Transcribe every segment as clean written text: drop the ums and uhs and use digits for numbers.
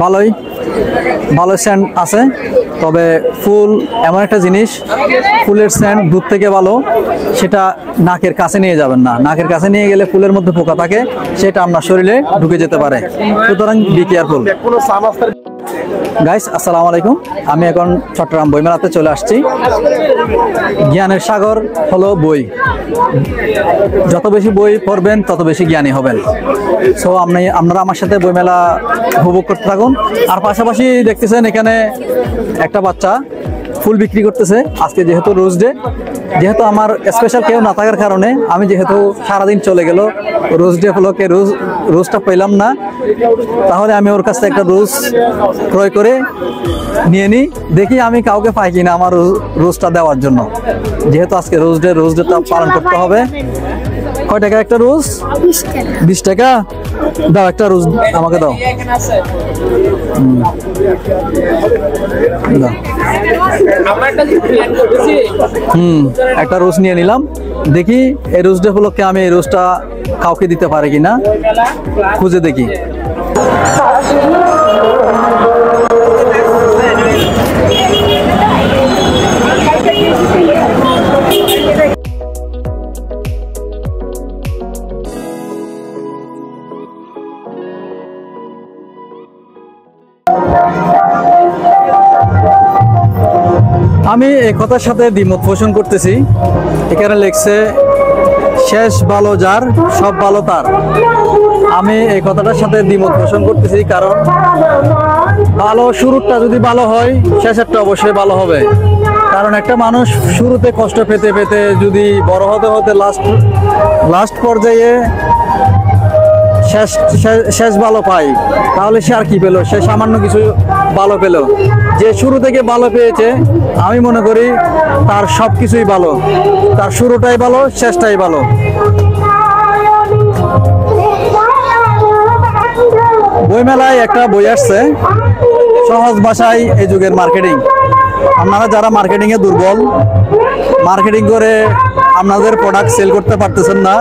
ভালোই ভালো সেন্ট আছে, তবে ফুল এমন একটা জিনিস, ফুলের সেন্ট দূর থেকে ভালো, সেটা নাকের কাছে নিয়ে যাবেন না। নাকের কাছে নিয়ে গেলে ফুলের মধ্যে পোকা থাকে, সেটা আপনার শরীরে ঢুকে যেতে পারে, সুতরাং বি কেয়ারফুল। গাইস আসসালামু আলাইকুম, আমি এখন চট্টগ্রাম বইমেলাতে চলে আসছি। জ্ঞানের সাগর হলো বই, যত বেশি বই পড়বেন তত বেশি জ্ঞানী হবেন। সো আপনারা আমার সাথে বইমেলা উপভোগ করতে থাকুন। আর পাশাপাশি দেখতেছেন এখানে একটা বাচ্চা ফুল বিক্রি করতেছে। আজকে যেহেতু রোজ ডে, যেহেতু আমার স্পেশাল কেউ না থাকার কারণে আমি যেহেতু সারাদিন চলে গেল, রোজ ডে উপলক্ষে রোজটা পেলাম না, তাহলে আমি ওর কাছ থেকে একটা রোজ ক্রয় করে নিয়ে নিই, দেখি আমি কাউকে পাই কিনা আমার রোজটা দেওয়ার জন্য। যেহেতু আজকে রোজ ডেটা পালন করতে হবে। কয় টাকা একটা রোজ? 20 টাকা। দাও একটা রোজ আমাকে দাও। একটা রোজ নিয়ে নিলাম, দেখি এই রোজ ডে উপলক্ষে আমি এই রোজটা কাউকে দিতে পারি কিনা, খুঁজে দেখি। আমি এই কথার সাথে দ্বিমত পোষণ করতেছি। এখানে লেখছে শেষ ভালো যার সব ভালো তার। আমি এই কথাটার সাথে দ্বিমত পোষণ করতেছি, কারণ ভালো শুরুটা যদি ভালো হয়, শেষেরটা অবশ্যই ভালো হবে। কারণ একটা মানুষ শুরুতে কষ্ট পেতে পেতে যদি বড় হতে হতে লাস্ট পর্যায়ে শেষ ভালো পাই, তাহলে সে আর কি পেল? সে সামান্য কিছু ভালো পেল। যে শুরু থেকে ভালো পেয়েছে, আমি মনে করি তার সবকিছুই ভালো, তার শুরুটাই ভালো, শেষটাই ভালো। বইমেলায় একটা বই আসছে, সহজ ভাষায় এই যুগের মার্কেটিং। আপনারা যারা মার্কেটিং এ দুর্বল, মার্কেটিং করে আপনাদের প্রোডাক্ট সেল করতে পারতেছেন না,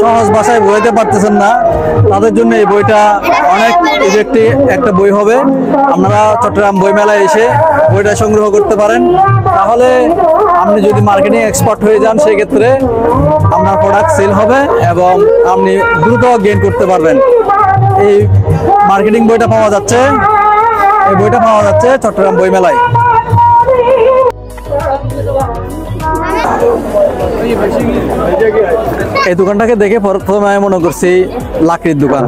সহজ ভাষায় বোঝাতে পারতেছেন না, তাদের জন্য এই বইটা অনেক ইফেক্টিভ একটা বই হবে। আপনারা চট্টগ্রাম বইমেলায় এসে বইটা সংগ্রহ করতে পারেন। তাহলে আপনি যদি মার্কেটিং এক্সপার্ট হয়ে যান, সেক্ষেত্রে আপনার প্রোডাক্ট সেল হবে এবং আপনি দ্রুত গেইন করতে পারবেন। এই মার্কেটিং বইটা পাওয়া যাচ্ছে, এই বইটা পাওয়া যাচ্ছে চট্টগ্রাম বইমেলায়। এই দোকানটাকে দেখে প্রথমে আমি মনে করছি লাকড়ির দোকান।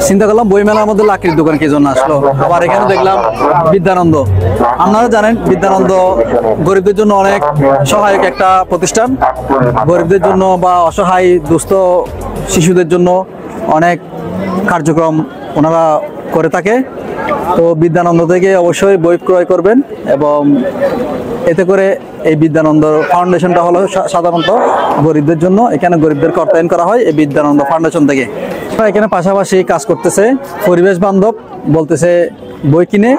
চিন্তা করলাম বইমেলার মধ্যে লাকড়ির দোকান কি জন্য আসলো। আবার এখানে দেখলাম বিদ্যানন্দ। আপনারা জানেন বিদ্যানন্দ গরিবদের জন্য অনেক সহায়ক একটা প্রতিষ্ঠান। গরিবদের জন্য বা অসহায় দুস্থ শিশুদের জন্য অনেক কার্যক্রম ওনারা করে থাকে। তো বিদ্যানন্দ থেকে অবশ্যই বই ক্রয় করবেন, এবং এতে করে এই বিদ্যানন্দ ফাউন্ডেশনটা হলো সাধারণত গরিবদের জন্য। এখানে গরিবদেরকে অর্থায়ন করা হয় এই বিদ্যানন্দ ফাউন্ডেশন থেকে। এখানে পাশাপাশি কাজ করতেছে পরিবেশ বান্ধব, বলতেছে বই কিনে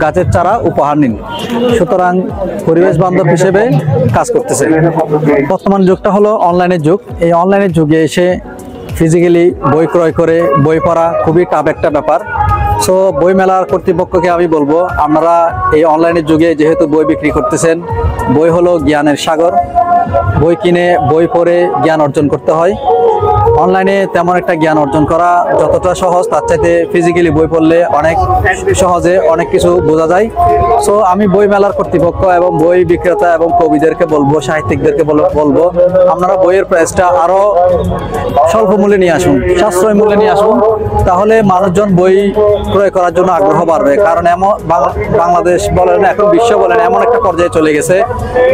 গাছের চারা উপহার নিন। সুতরাং পরিবেশ বান্ধব হিসেবে কাজ করতেছে। বর্তমান যুগটা হলো অনলাইনের যুগ। এই অনলাইনের যুগে এসে ফিজিক্যালি বই ক্রয় করে বই পড়া খুবই টাফ একটা ব্যাপার। সো বইমেলার কর্তৃপক্ষকে আমি বলবো, আপনারা এই অনলাইনের যুগে যেহেতু বই বিক্রি করতেছেন, বই হলো জ্ঞানের সাগর। বই কিনে বই পড়ে জ্ঞান অর্জন করতে হয়। অনলাইনে তেমন একটা জ্ঞান অর্জন করা যতটা সহজ, তার চাইতে ফিজিক্যালি বই পড়লে অনেক সহজে অনেক কিছু বোঝা যায়। সো আমি বইমেলার কর্তৃপক্ষ এবং বই বিক্রেতা এবং কবিদেরকে বলবো, সাহিত্যিকদেরকে বলবো, আপনারা বইয়ের প্রাইসটা আরো স্বল্প মূল্যে নিয়ে আসুন, সাশ্রয় মূল্যে নিয়ে আসুন। তাহলে মানুষজন বই ক্রয় করার জন্য আগ্রহ বাড়বে। কারণ বাংলাদেশ বলেন, এখন বিশ্ব বলেন, এমন একটা পর্যায়ে চলে গেছে,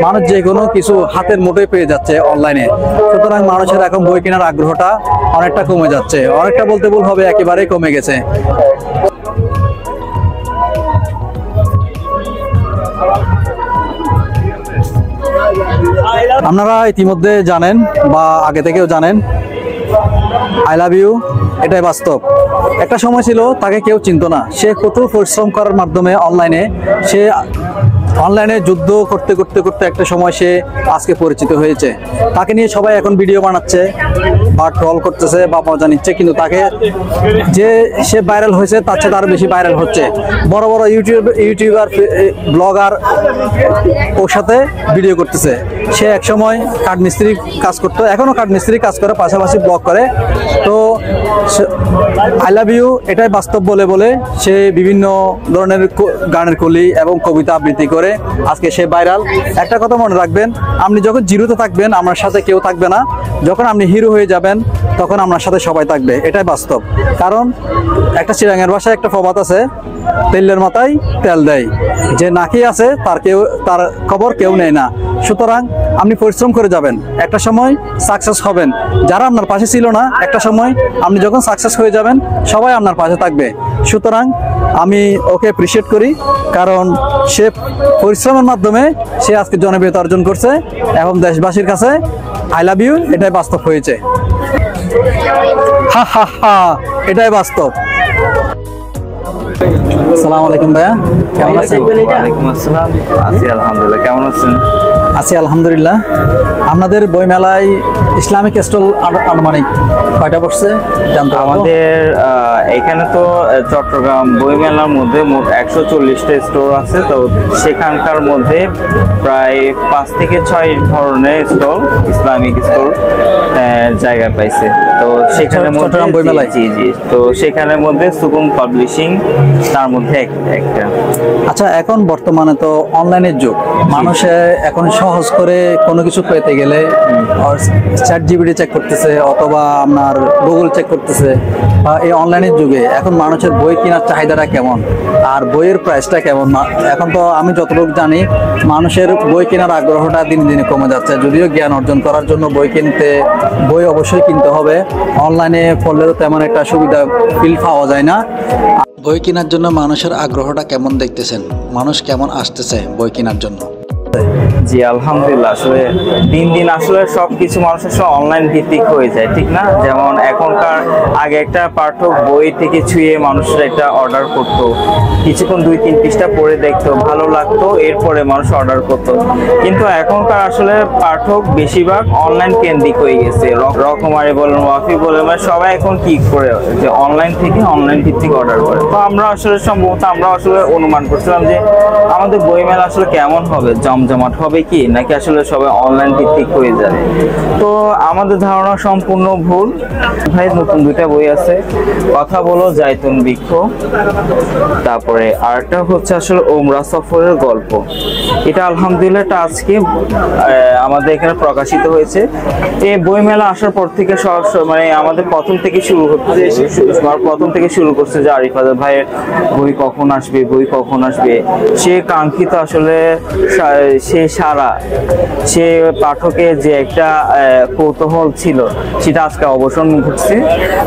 মানুষ যে কোনো কিছু হাতের মুঠোয় পেয়ে যাচ্ছে অনলাইনে। সুতরাং মানুষের এখন বই কেনার আগ্রহটা অনেকটা কমে যাচ্ছে। অনেকটা বলতে ভুল হবে, একেবারেই কমে গেছে। আপনারা ইতিমধ্যে জানেন বা আগে থেকেও জানেন, আই লাভ ইউ এটাই বাস্তব। একটা সময় ছিল তাকে কেউ চিনত না, সে কঠোর পরিশ্রম করার মাধ্যমে অনলাইনে যুদ্ধ করতে করতে করতে একটা সময় সে আজকে পরিচিত হয়েছে। তাকে নিয়ে সবাই এখন ভিডিও বানাচ্ছে, বা ট্রল করতেছে বা মজা নিচ্ছে, কিন্তু তাকে যে সে ভাইরাল হয়েছে তার চেয়ে তার বেশি ভাইরাল হচ্ছে। বড় বড় ইউটিউবার ব্লগার ওর সাথে ভিডিও করতেছে। সে একসময় কাঠমিস্ত্রি কাজ করতো, এখনো কাঠমিস্ত্রি কাজ করে, পাশাপাশি ব্লগ করে। তো আই লাভ ইউ এটাই বাস্তব বলে বলে সে বিভিন্ন ধরনের গানের কলি এবং কবিতা আবৃত্তি করে আজকে সে ভাইরাল। একটা কথা মনে রাখবেন, আপনি যখন জিরোতে থাকবেন আপনার সাথে কেউ থাকবে না, যখন আপনি হিরো হয়ে যাবেন তখন আপনার সাথে সবাই থাকবে, এটাই বাস্তব। কারণ একটা চিরাঙের ভাষায় একটা প্রবাদ আছে, তেলের মাথায় তেল দেয়, যে নাকি আছে তার খবর কেউ নেয় না। সুতরাং আপনি পরিশ্রম করে যাবেন, একটা সময় সাকসেস হবেন। যারা আপনার পাশে ছিল না, একটা সময় আপনি যখন সাকসেস হয়ে যাবেন সবাই আপনার পাশে থাকবে। সুতরাং আমি ওকে অ্যাপ্রিশিয়েট করি, কারণ সে পরিশ্রমের মাধ্যমে সে আজকে জনপ্রিয়তা অর্জন করছে এবং দেশবাসীর কাছে আই লাভ ইউ এটাই বাস্তব হয়েছে। হা হা হা, এটাই বাস্তব। আসসালামু আলাইকুম ভাইয়া, কেমন আছেন? ওয়ালাইকুম আসসালাম। আছি আলহামদুলিল্লাহ, কেমন আছেন? আছি আলহামদুলিল্লাহ। আপনাদের বইমেলায় ইসলামিক স্টল আনুমানিক কয়টা বসছে জানতে পারবো? আমাদের এখানে তো চট্টগ্রাম বইমেলার মধ্যে মোট 140টা স্টোর আছে। তো সেখানকার মধ্যে প্রায় 5 থেকে 6 ধরনের স্টল, ইসলামিক স্টল জায়গা পাইছে। তো সেখানের মধ্যে চট্টগ্রাম বইমেলায়? জি জি। তো সেখানের মধ্যে সুকুম পাবলিশিং তার মধ্যে একটা। আচ্ছা, এখন বর্তমানে তো অনলাইনের যুগ, মানুষে এখন সহজ করে কোনো কিছু পেতে গেলে চ্যাট জিপিটি চেক করতেছে অথবা আপনার গুগল চেক করতেছে। এই অনলাইনের যুগে এখন মানুষের বই কেনার চাহিদাটা কেমন আর বইয়ের প্রাইসটা কেমন? এখন তো আমি যতটুকু জানি মানুষের বই কেনার আগ্রহটা দিন দিনে কমে যাচ্ছে। যদিও জ্ঞান অর্জন করার জন্য বই অবশ্যই কিনতে হবে, অনলাইনে পড়লে তো তেমন একটা সুবিধা ফিল পাওয়া যায় না। বই কেনার জন্য মানুষের আগ্রহটা কেমন দেখতেছেন? মানুষ কেমন আসতেছে বই কেনার জন্য? জি আলহামদুলিল্লাহ, আসলে দিন দিন আসলে সবকিছু মানুষের সব অনলাইন ভিত্তিক হয়ে যায়, ঠিক না? যেমন এখনকার আগে একটা পাঠক বই থেকে ছুঁয়ে মানুষরা একটা অর্ডার করতো, কিছুক্ষণ 2-3 পৃষ্ঠা পড়ে দেখতো, ভালো লাগতো, এরপরে মানুষ অর্ডার করতো। কিন্তু এখনকার আসলে পাঠক বেশিরভাগ অনলাইন কেন্দ্রিক হয়ে গেছে। রকমারি বলেন, ওয়াফি বলেন, মানে সবাই এখন কি করে যে অনলাইন ভিত্তিক অর্ডার করে। তো আমরা আসলে সম্ভবত অনুমান করছিলাম যে আমাদের বইমেলা আসলে কেমন হবে, জমজমাট হবে কি, নাকি আসলে সবাই অনলাইন ভিত্তিক হয়ে যাবে। তো আমাদের ধারণা সম্পূর্ণ ভুল। ভাই নতুন 2টা বই আছে, কথা বলো জাইতুন বৃক্ষ, তারপরে আরেকটা হচ্ছে আসলে ওমরা সফরের গল্প। এটা আলহামদুলিল্লাহ এটা আজকে আমাদের এখানে প্রকাশিত হয়েছে। এই বইমেলা আসার পর থেকে মানে আমাদের প্রথম থেকে শুরু করছে যে আরিফ আজাদ ভাইয়ের বই কখন আসবে, সে কাঙ্ক্ষিত আসলে সে পাঠকের যে একটা কৌতূহল ছিল সেটা আজকে অবসান ঘটছে।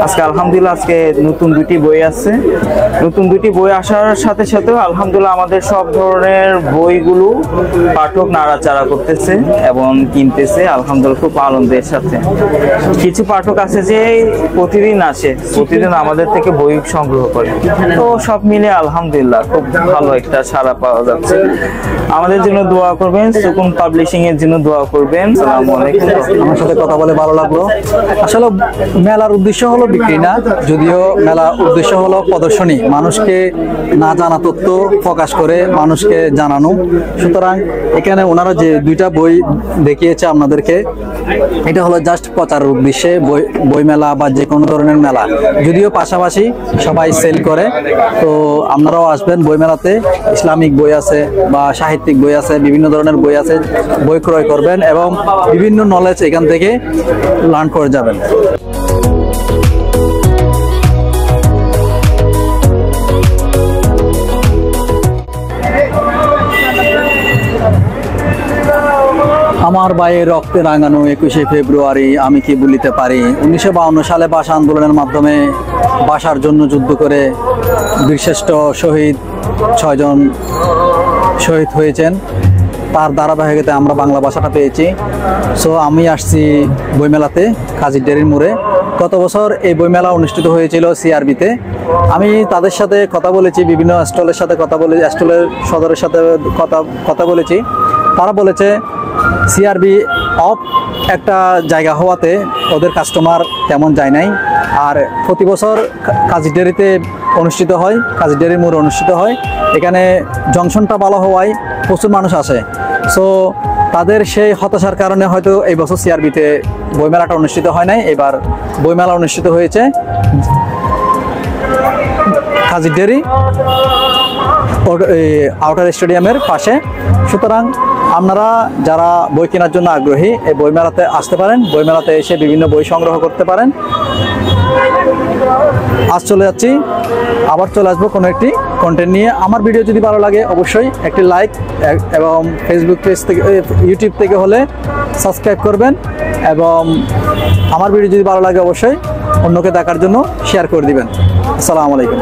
আজকে আলহামদুলিল্লাহ আজকে নতুন 2টি বই আছে। নতুন 2টি বই আসার সাথে সাথেও আলহামদুলিল্লাহ আমাদের সব ধরনের বইগুলো পাঠক নাড়াচাড়া করতেছে এবং কিনতেছে, আলহামদুলিল্লাহ খুব আনন্দের সাথে। কিছু পাঠক আছে যে প্রতিদিন আমাদের থেকে বই সংগ্রহ করে। তো সব মিলে আলহামদুলিল্লাহ খুব ভালো একটা সাড়া পাওয়া যাচ্ছে। আমাদের জন্য দোয়া করবেন, সুকুম পাবলিশিং এর জন্য দোয়া করবেন। আসসালামু আলাইকুম। আমার সাথে কথা বলে ভালো লাগলো। আসলে মেলার উদ্দেশ্য হলো বিক্রি না, যদিও মেলার উদ্দেশ্য হলো প্রদর্শনী, মানুষকে না জানা তথ্য প্রকাশ করে মানুষকে জানানো। সুতরাং এখানে ওনারা যে 2টা বই দেখিয়েছে আপনাদেরকে, এটা হলো জাস্ট প্রচারের উদ্দেশ্যে বই মেলা বা যে কোনো ধরনের মেলা, যদিও পাশাপাশি সবাই সেল করে। তো আপনারাও আসবেন বই মেলাতে, ইসলামিক বই আছে বা সাহিত্যিক বই আছে, বিভিন্ন ধরনের বই আছে, বই ক্রয় করবেন এবং বিভিন্ন নলেজ এখান থেকে লার্ন করে যাবেন। আমার ভাইয়ের রক্তে রাঙানো 21শে ফেব্রুয়ারি আমি কি ভুলিতে পারি। 1952 সালে ভাষা আন্দোলনের মাধ্যমে ভাষার জন্য যুদ্ধ করে বীরশ্রেষ্ঠ শহীদ 6 জন শহীদ হয়েছেন। তার ধারাবাহিকতায় আমরা বাংলা ভাষাটা পেয়েছি। সো আমি আসছি বইমেলাতে কাজীর ডেরির মোড়ে। গত বছর এই বইমেলা অনুষ্ঠিত হয়েছিল সিআরবিতে। আমি তাদের সাথে কথা বলেছি, বিভিন্ন স্টলের সাথে কথা বলে, স্টলের সদরের সাথে কথা বলেছি। তারা বলেছে সিআরবি অফ একটা জায়গা হওয়াতে ওদের কাস্টমার তেমন যায় নাই। আর প্রতি বছর কাজী ডেয়ারিতে অনুষ্ঠিত হয়, কাজী ডেয়ারির মোড় অনুষ্ঠিত হয়। এখানে জংশনটা ভালো হওয়ায় প্রচুর মানুষ আসে। সো তাদের সেই হতাশার কারণে হয়তো এই বছর সিআরবিতে বইমেলাটা অনুষ্ঠিত হয় নাই। এবার বইমেলা অনুষ্ঠিত হয়েছে কাজী ডেয়ারি আউটার স্টেডিয়ামের পাশে। সুতরাং আপনারা যারা বই কেনার জন্য আগ্রহী এই বইমেলাতে আসতে পারেন, বইমেলাতে এসে বিভিন্ন বই সংগ্রহ করতে পারেন। আজ চলে যাচ্ছি, আবার চলে আসবো কোনো একটি কন্টেন্ট নিয়ে। আমার ভিডিও যদি ভালো লাগে অবশ্যই একটি লাইক এবং ফেসবুক পেজ থেকে ইউটিউব থেকে হলে সাবস্ক্রাইব করবেন, এবং আমার ভিডিও যদি ভালো লাগে অবশ্যই অন্যকে দেখার জন্য শেয়ার করে দিবেন। আসসালামু আলাইকুম।